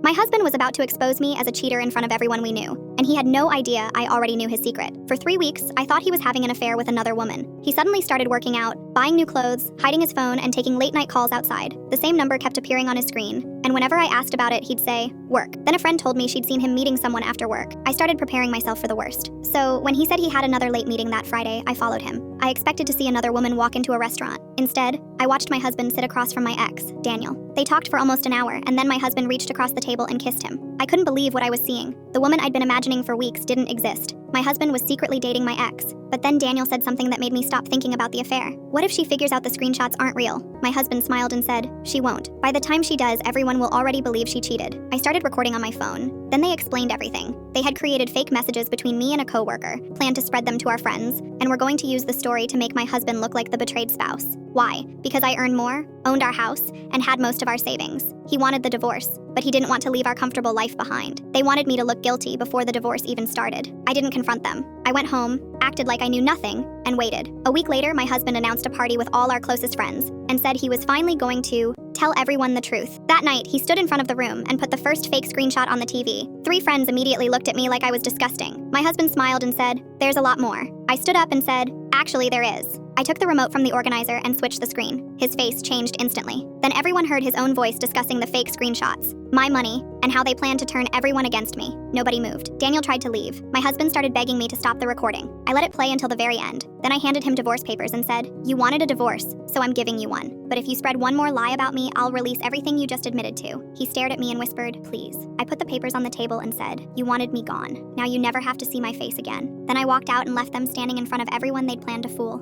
My husband was about to expose me as a cheater in front of everyone we knew, and he had no idea I already knew his secret. For 3 weeks, I thought he was having an affair with another woman. He suddenly started working out, buying new clothes, hiding his phone, and taking late-night calls outside. The same number kept appearing on his screen, and whenever I asked about it, he'd say, "Work." Then a friend told me she'd seen him meeting someone after work. I started preparing myself for the worst. So, when he said he had another late meeting that Friday, I followed him. I expected to see another woman walk into a restaurant. Instead, I watched my husband sit across from my ex, Daniel. They talked for almost an hour, and then my husband reached across the table and kissed him. I couldn't believe what I was seeing. The woman I'd been imagining for weeks didn't exist. My husband was secretly dating my ex. But then Daniel said something that made me stop thinking about the affair. What if she figures out the screenshots aren't real? My husband smiled and said, "She won't. By the time she does, everyone will already believe she cheated." I started recording on my phone. Then they explained everything. They had created fake messages between me and a coworker, planned to spread them to our friends, and were going to use the story to make my husband look like the betrayed spouse. Why? Because I earned more, owned our house, and had most of our savings. He wanted the divorce, but he didn't want to leave our comfortable life behind. They wanted me to look guilty before the divorce even started. I didn't confront them. I went home, acted like I knew nothing, and waited. A week later, my husband announced a party with all our closest friends and said he was finally going to tell everyone the truth. That night, he stood in front of the room and put the first fake screenshot on the TV. 3 friends immediately looked at me like I was disgusting. My husband smiled and said, "There's a lot more." I stood up and said, "Actually, there is." I took the remote from the organizer and switched the screen. His face changed instantly. Then everyone heard his own voice discussing the fake screenshots, my money, and how they planned to turn everyone against me. Nobody moved. Daniel tried to leave. My husband started begging me to stop the recording. I let it play until the very end. Then I handed him divorce papers and said, "You wanted a divorce, so I'm giving you one. But if you spread one more lie about me, I'll release everything you just admitted to." He stared at me and whispered, "Please." I put the papers on the table and said, "You wanted me gone. Now you never have to see my face again." Then I walked out and left them standing in front of everyone they'd planned to fool.